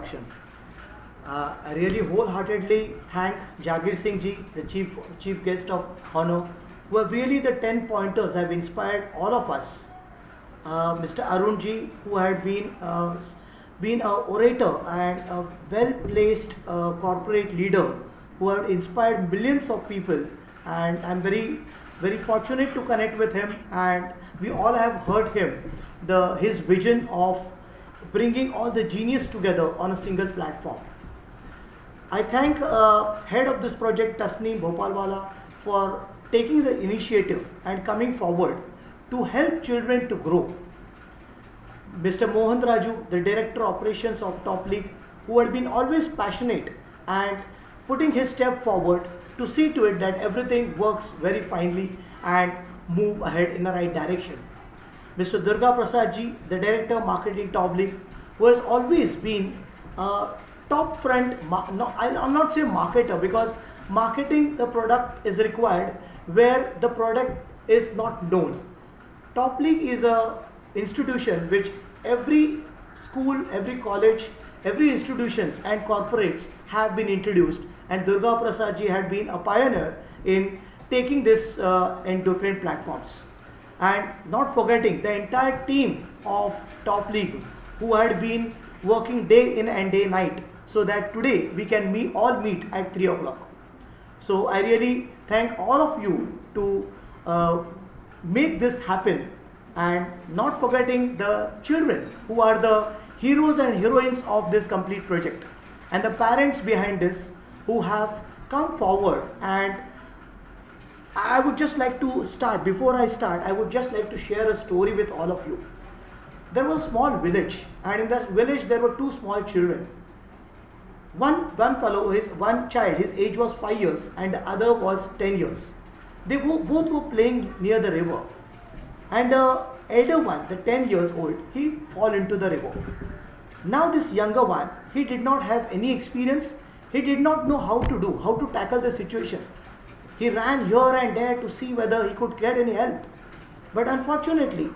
introduction. I really wholeheartedly thank Jagir Singh ji, the chief guest of honor, who have really the 10 pointers have inspired all of us. Mr. Arun ji, who had been an orator and a well-placed corporate leader who had inspired millions of people, and I'm very fortunate to connect with him, and we all have heard his vision of bringing all the genius together on a single platform. I thank head of this project Tasneem Bhopalwala for taking the initiative and coming forward to help children to grow. Mr. Mohan Raju, the Director Operations of Top League, who had been always passionate and putting his step forward to see to it that everything works very finely and move ahead in the right direction. Mr. Durga Prasad ji, the Director Marketing Top League, who has always been top front, I'll not say marketer, because marketing the product is required where the product is not known. Top League is a institution which every school, every college, every institutions and corporates have been introduced, and Durga Prasad ji had been a pioneer in taking this in different platforms. And not forgetting the entire team of Top League who had been working day in and day night so that today we can all meet at 3 o'clock. So I really thank all of you to make this happen, and not forgetting the children who are the heroes and heroines of this complete project, and the parents behind this who have come forward. And I would just like to start, before I start, I would just like to share a story with all of you. There was a small village, and in that village there were two small children. One child, his age was 5 years and the other was 10 years. They both were playing near the river, and the elder one, the 10 years old, he fall into the river. Now this younger one, he did not have any experience, he did not know how to tackle the situation. He ran here and there to see whether he could get any help. But unfortunately,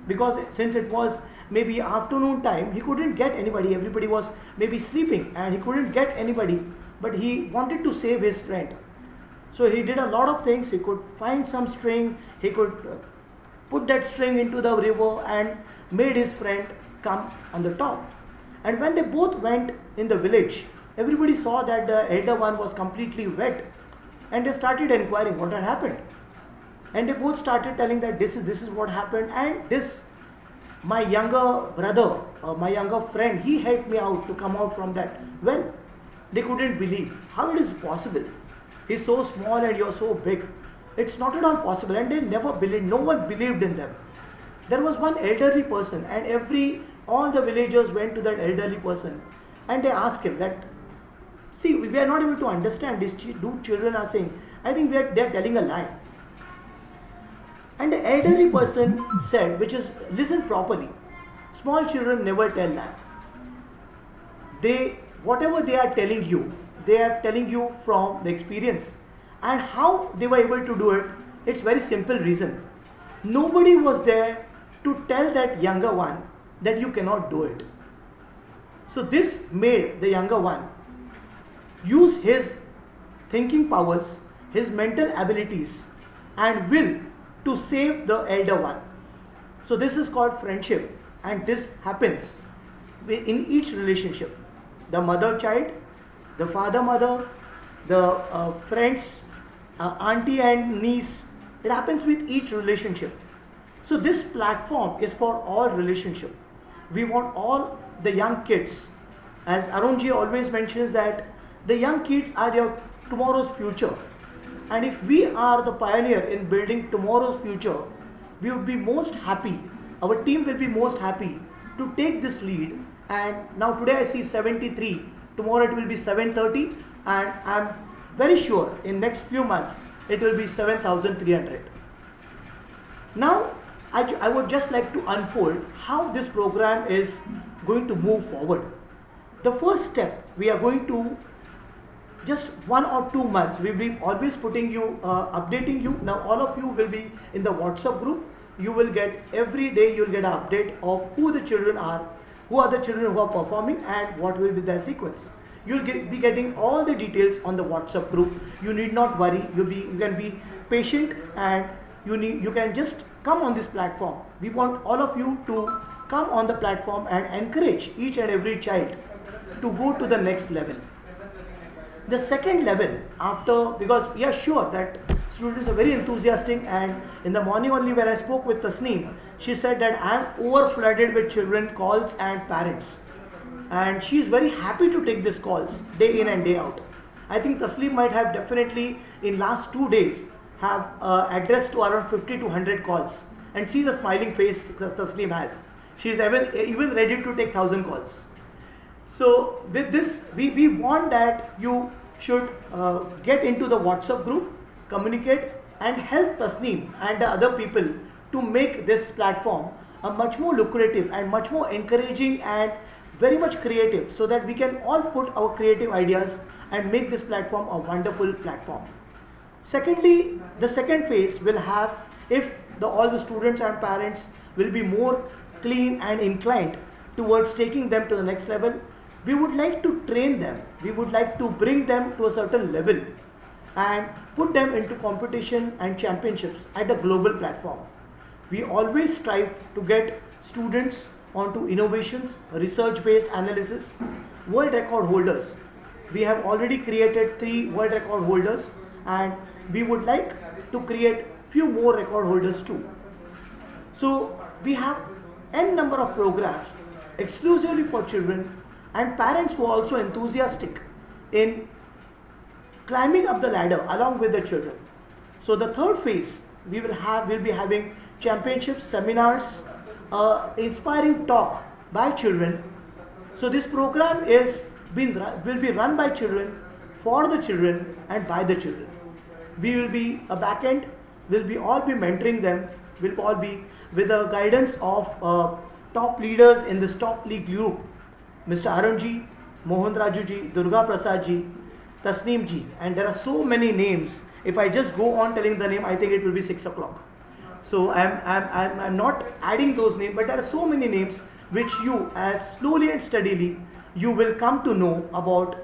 because since it was maybe afternoon time, he couldn't get anybody. Everybody was maybe sleeping and he couldn't get anybody. But he wanted to save his friend. So he did a lot of things. He could find some string. He could put that string into the river and made his friend come on the top. And when they both went in the village, everybody saw that the elder one was completely wet. And they started inquiring what had happened. And they both started telling that this is what happened, and this, my younger brother, my younger friend, he helped me out to come out from that. Well, they couldn't believe how it is possible. He's so small and you're so big. It's not at all possible, and they never believed, no one believed in them. There was one elderly person, and all the villagers went to that elderly person and they asked him that, see, we are not able to understand these children are saying, I think they're telling a lie. And the elderly person said, which is, listen properly, small children never tell lie. Whatever they are telling you, they are telling you from the experience. And how they were able to do it, it's very simple reason. Nobody was there to tell that younger one that you cannot do it. So this made the younger one use his thinking powers, his mental abilities and will to save the elder one. So this is called friendship, and this happens in each relationship. The mother-child, the father-mother, the friends, auntie and niece, it happens with each relationship. So this platform is for all relationship. We want all the young kids, as Arunji always mentions that the young kids are your tomorrow's future. And if we are the pioneer in building tomorrow's future, we would be most happy, our team will be most happy to take this lead. And now today I see 73, tomorrow it will be 730, and I'm very sure in next few months it will be 7,300. Now I would just like to unfold how this program is going to move forward. The first step, we are going to just 1 or 2 months, we'll be always putting you, updating you. Now all of you will be in the WhatsApp group. You will get every day, you'll get an update of who the children are, who are the children who are performing and what will be their sequence. You'll be getting all the details on the WhatsApp group. You need not worry. You can be patient, and you can just come on this platform. We want all of you to come on the platform and encourage each and every child to go to the next level. The second level, because we are sure that students are very enthusiastic, and in the morning only when I spoke with Tasneem, she said that I am over flooded with children calls and parents, and she is very happy to take these calls day in and day out. I think Tasneem might have definitely in last 2 days have addressed to around 50 to 100 calls, and see the smiling face Tasneem has. She is even ready to take 1,000 calls. So with this, we want that you should get into the WhatsApp group, communicate, and help Tasneem and the other people to make this platform a much more lucrative and much more encouraging and very much creative, so that we can all put our creative ideas and make this platform a wonderful platform. Secondly, the second phase will have, if all the students and parents will be more clean and inclined towards taking them to the next level, we would like to train them. We would like to bring them to a certain level and put them into competition and championships at a global platform. We always strive to get students onto innovations, research-based analysis, world record holders. We have already created 3 world record holders, and we would like to create few more record holders too. So we have n number of programs exclusively for children and parents who are also enthusiastic in climbing up the ladder along with the children. So the third phase, we'll be having championships, seminars, inspiring talk by children. So this program will be run by children, for the children, and by the children. We will be a back end. We'll all be mentoring them. We'll all be with the guidance of top leaders in this top league group, Mr. Arun ji, Mohan Raju ji, Durga Prasad ji, Tasneem ji, and there are so many names. If I just go on telling the name, I think it will be 6 o'clock. So I'm not adding those names, but there are so many names which you, as slowly and steadily, you will come to know about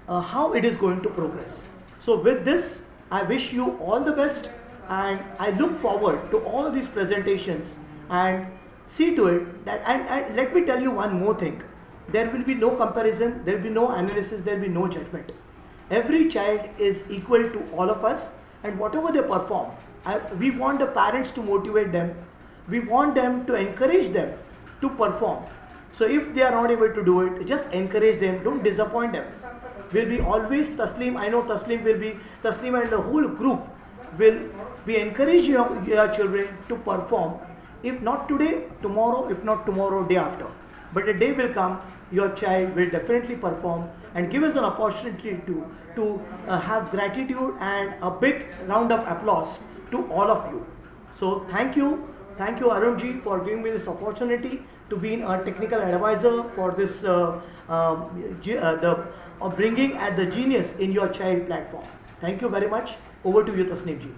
how it is going to progress. So with this, I wish you all the best, and I look forward to all these presentations, and see to it that, and let me tell you one more thing. There will be no comparison, there will be no analysis, there will be no judgment. Every child is equal to all of us, and whatever they perform, we want the parents to motivate them. We want them to encourage them to perform. So if they are not able to do it, just encourage them, don't disappoint them. Will be always Tasneem, I know Tasneem and the whole group will be encouraging your children to perform. If not today, tomorrow, if not tomorrow, day after. But a day will come, your child will definitely perform, and give us an opportunity to have gratitude and a big round of applause to all of you. So thank you Arun ji for giving me this opportunity to be a technical advisor for this bringing at the genius in your child platform. Thank you very much. Over to you, Tasneem ji.